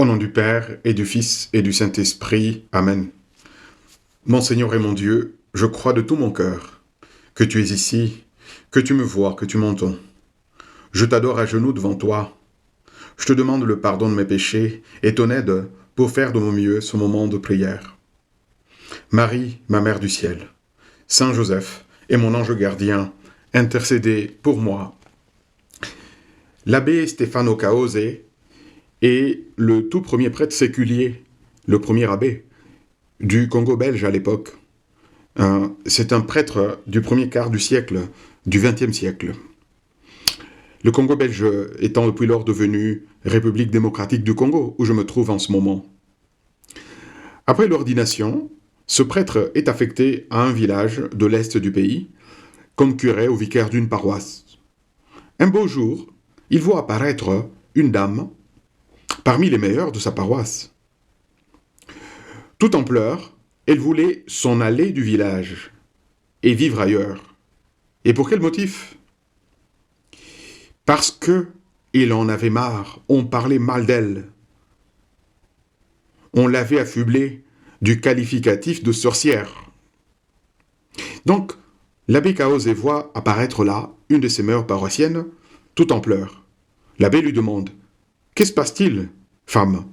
Au nom du Père et du Fils et du Saint-Esprit. Amen. Mon Seigneur et mon Dieu, je crois de tout mon cœur que tu es ici, que tu me vois, que tu m'entends. Je t'adore à genoux devant toi. Je te demande le pardon de mes péchés et ton aide pour faire de mon mieux ce moment de prière. Marie, ma Mère du ciel, Saint Joseph et mon ange gardien, intercédez pour moi. L'abbé Stefano Caose est le tout premier prêtre séculier, le premier abbé du Congo belge à l'époque. C'est un prêtre du premier quart du siècle, du XXe siècle. Le Congo belge étant depuis lors devenu République démocratique du Congo, où je me trouve en ce moment. Après l'ordination, ce prêtre est affecté à un village de l'est du pays, comme curé ou vicaire d'une paroisse. Un beau jour, il voit apparaître une dame parmi les meilleures de sa paroisse. Tout en pleurs, elle voulait s'en aller du village et vivre ailleurs. Et pour quel motif ? Parce que il en avait marre, on parlait mal d'elle. On l'avait affublée du qualificatif de sorcière. Donc, l'abbé Caose voit apparaître là une de ses meilleures paroissiennes, tout en pleurs. L'abbé lui demande « Que se passe-t-il, femme ?»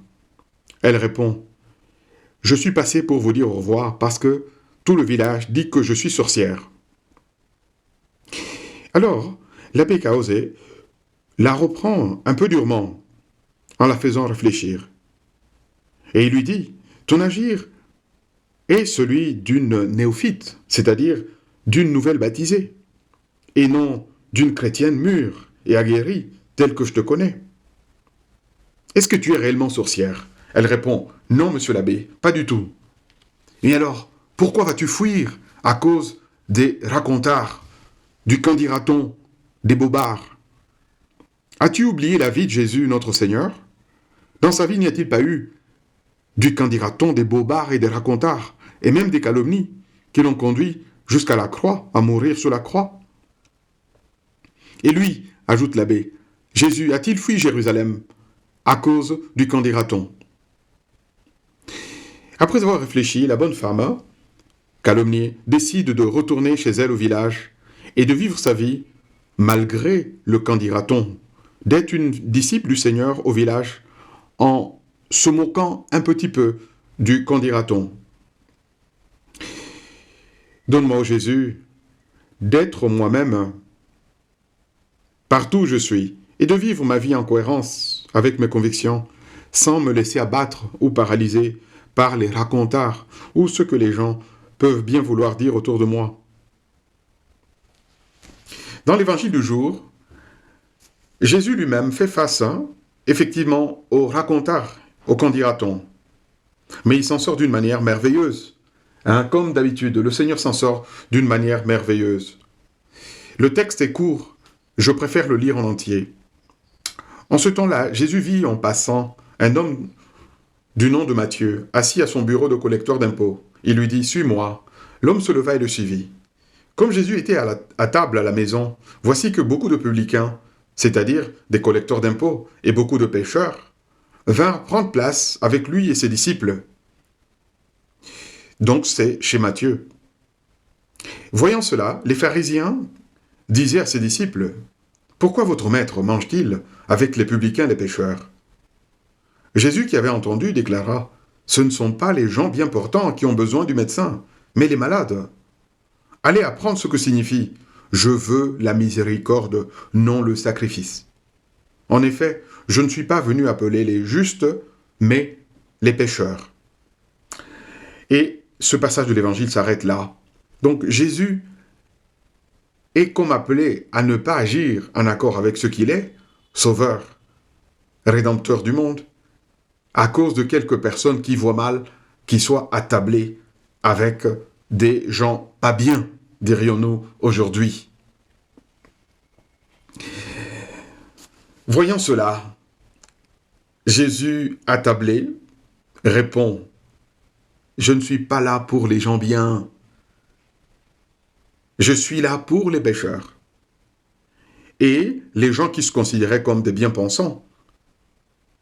Elle répond « Je suis passé pour vous dire au revoir parce que tout le village dit que je suis sorcière. » Alors, l'abbé Caose la reprend un peu durement en la faisant réfléchir. Et il lui dit « Ton agir est celui d'une néophyte, c'est-à-dire d'une nouvelle baptisée, et non d'une chrétienne mûre et aguerrie telle que je te connais. Est-ce que tu es réellement sorcière ?» Elle répond « Non, monsieur l'abbé, pas du tout. » Et alors, pourquoi vas-tu fuir à cause des racontars, du qu'en dira-t-on, des bobards ? As-tu oublié la vie de Jésus, notre Seigneur ? Dans sa vie, n'y a-t-il pas eu du qu'en dira-t-on, des bobards et des racontars, et même des calomnies, qui l'ont conduit jusqu'à la croix, à mourir sur la croix ? Et lui, ajoute l'abbé, Jésus a-t-il fui Jérusalem à cause du qu'en dira-t-on ? Après avoir réfléchi, la bonne femme, calomniée, décide de retourner chez elle au village et de vivre sa vie malgré le qu'en dira-t-on, d'être une disciple du Seigneur au village en se moquant un petit peu du qu'en dira-t-on. Donne-moi, ô Jésus, d'être moi-même partout où je suis et de vivre ma vie en cohérence avec mes convictions sans me laisser abattre ou paralyser par les racontars ou ce que les gens peuvent bien vouloir dire autour de moi. Dans l'évangile du jour, Jésus lui-même fait face, effectivement, aux racontars, au qu'en dira-t-on. Mais il s'en sort d'une manière merveilleuse. Comme d'habitude, le Seigneur s'en sort d'une manière merveilleuse. Le texte est court, je préfère le lire en entier. En ce temps-là, Jésus vit en passant un homme du nom de Matthieu, assis à son bureau de collecteur d'impôts. Il lui dit « Suis-moi ». L'homme se leva et le suivit. Comme Jésus était à table à la maison, voici que beaucoup de publicains, c'est-à-dire des collecteurs d'impôts et beaucoup de pécheurs, vinrent prendre place avec lui et ses disciples. Donc c'est chez Matthieu. Voyant cela, les pharisiens disaient à ses disciples « Pourquoi votre maître mange-t-il avec les publicains et les pécheurs ?» Jésus, qui avait entendu, déclara « Ce ne sont pas les gens bien portants qui ont besoin du médecin, mais les malades. Allez apprendre ce que signifie « Je veux la miséricorde, non le sacrifice ». En effet, je ne suis pas venu appeler les justes, mais les pécheurs. Et ce passage de l'Évangile s'arrête là. Donc Jésus est comme appelé à ne pas agir en accord avec ce qu'il est, sauveur, rédempteur du monde, à cause de quelques personnes qui voient mal, qui soient attablées avec des gens pas bien, dirions-nous aujourd'hui. Voyant cela, Jésus attablé répond « Je ne suis pas là pour les gens bien, je suis là pour les pécheurs. » Et les gens qui se considéraient comme des bien-pensants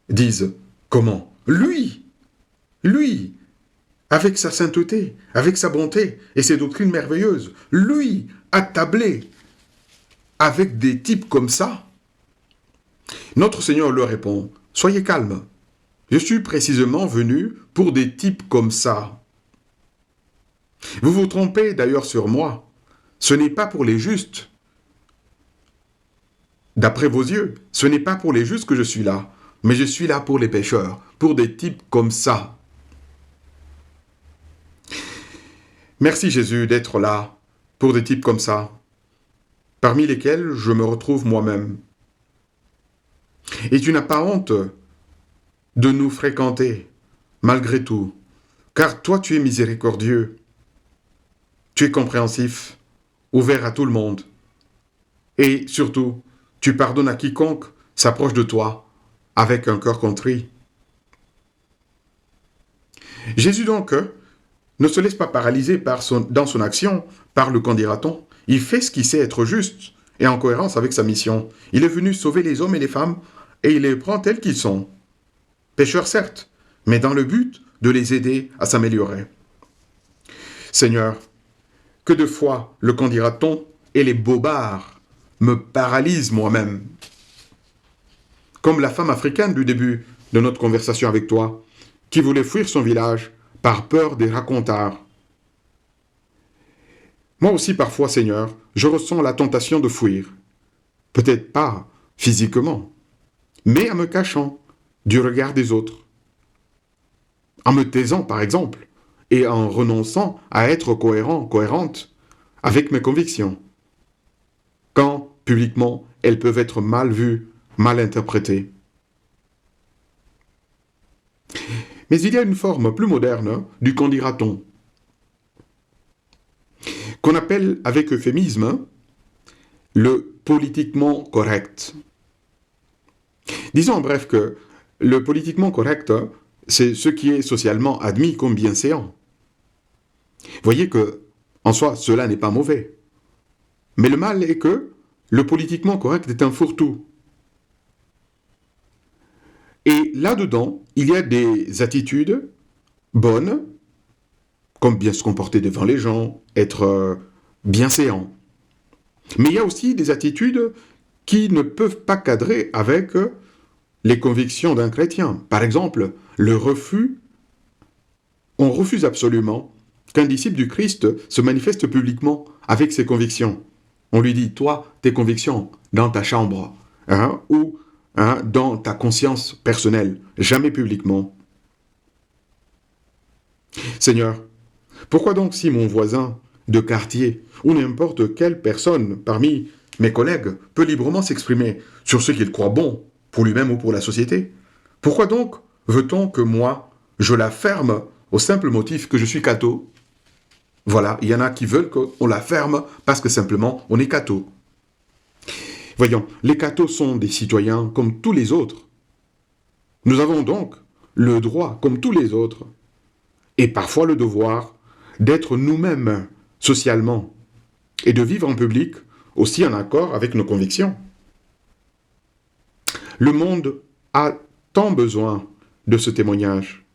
disent « Comment ? lui, avec sa sainteté, avec sa bonté et ses doctrines merveilleuses, lui, attablé avec des types comme ça, notre Seigneur leur répond, soyez calmes, je suis précisément venu pour des types comme ça. Vous vous trompez d'ailleurs sur moi, ce n'est pas pour les justes. D'après vos yeux, ce n'est pas pour les justes que je suis là, mais je suis là pour les pécheurs, pour des types comme ça. Merci Jésus d'être là pour des types comme ça, parmi lesquels je me retrouve moi-même. Et tu n'as pas honte de nous fréquenter, malgré tout, car toi tu es miséricordieux, tu es compréhensif, ouvert à tout le monde, et surtout, tu pardonnes à quiconque s'approche de toi avec un cœur contrit. Jésus donc ne se laisse pas paralyser dans son action par le qu'en dira-t-on. Il fait ce qui sait être juste et en cohérence avec sa mission. Il est venu sauver les hommes et les femmes et il les prend tels qu'ils sont. Pécheurs certes, mais dans le but de les aider à s'améliorer. Seigneur, que de fois le qu'en dira-t-on et les bobards me paralysent moi-même. Comme la femme africaine du début de notre conversation avec toi, qui voulait fuir son village par peur des racontards. Moi aussi parfois, Seigneur, je ressens la tentation de fuir. Peut-être pas physiquement, mais en me cachant du regard des autres. En me taisant, par exemple, et en renonçant à être cohérente avec mes convictions. Quand, publiquement, elles peuvent être mal vues, mal interprétées. Mais il y a une forme plus moderne du qu'en dira-t-on, qu'on appelle avec euphémisme le politiquement correct. Disons en bref que le politiquement correct, c'est ce qui est socialement admis comme bienséant. Voyez que, en soi, cela n'est pas mauvais. Mais le mal est que le politiquement correct est un fourre-tout. Et là-dedans, il y a des attitudes bonnes, comme bien se comporter devant les gens, être bienséant. Mais il y a aussi des attitudes qui ne peuvent pas cadrer avec les convictions d'un chrétien. Par exemple, le refus. On refuse absolument qu'un disciple du Christ se manifeste publiquement avec ses convictions. On lui dit, toi, tes convictions, dans ta chambre, ou dans ta conscience personnelle, jamais publiquement. Seigneur, pourquoi donc si mon voisin de quartier ou n'importe quelle personne parmi mes collègues peut librement s'exprimer sur ce qu'il croit bon pour lui-même ou pour la société, pourquoi donc veut-on que moi, je la ferme au simple motif que je suis catho? Voilà, il y en a qui veulent qu'on la ferme parce que simplement on est catho. Voyons, les cathos sont des citoyens comme tous les autres. Nous avons donc le droit, comme tous les autres, et parfois le devoir, d'être nous-mêmes socialement et de vivre en public aussi en accord avec nos convictions. Le monde a tant besoin de ce témoignage.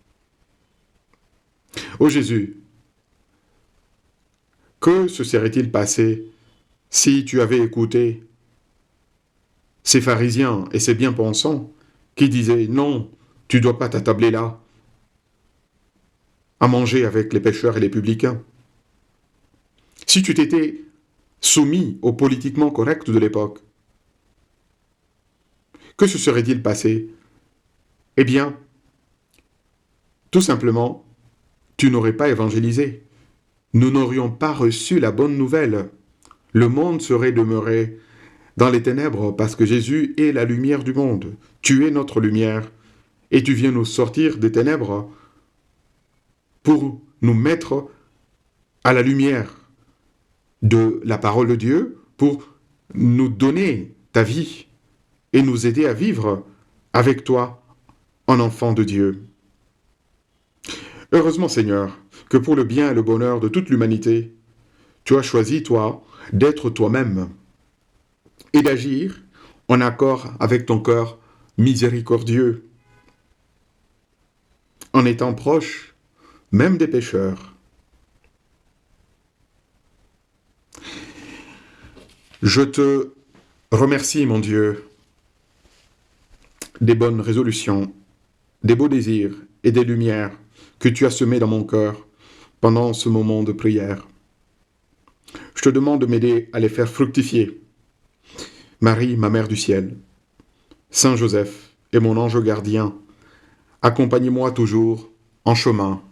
Ô Jésus, que se serait-il passé si tu avais écouté ces pharisiens et ces bien-pensants qui disaient « Non, tu ne dois pas t'attabler là, à manger avec les pécheurs et les publicains. » Si tu t'étais soumis au politiquement correct de l'époque, que se serait-il passé? Eh bien, tout simplement, tu n'aurais pas évangélisé. Nous n'aurions pas reçu la bonne nouvelle. Le monde serait demeuré dans les ténèbres parce que Jésus est la lumière du monde. Tu es notre lumière et tu viens nous sortir des ténèbres pour nous mettre à la lumière de la parole de Dieu, pour nous donner ta vie et nous aider à vivre avec toi en enfant de Dieu. Heureusement, Seigneur, que pour le bien et le bonheur de toute l'humanité, tu as choisi, toi, d'être toi-même et d'agir en accord avec ton cœur miséricordieux. en étant proche même des pécheurs. Je te remercie, mon Dieu, des bonnes résolutions, des beaux désirs et des lumières que tu as semées dans mon cœur pendant ce moment de prière. Je te demande de m'aider à les faire fructifier. Marie, ma mère du ciel, Saint Joseph et mon ange gardien, accompagnez-moi toujours en chemin.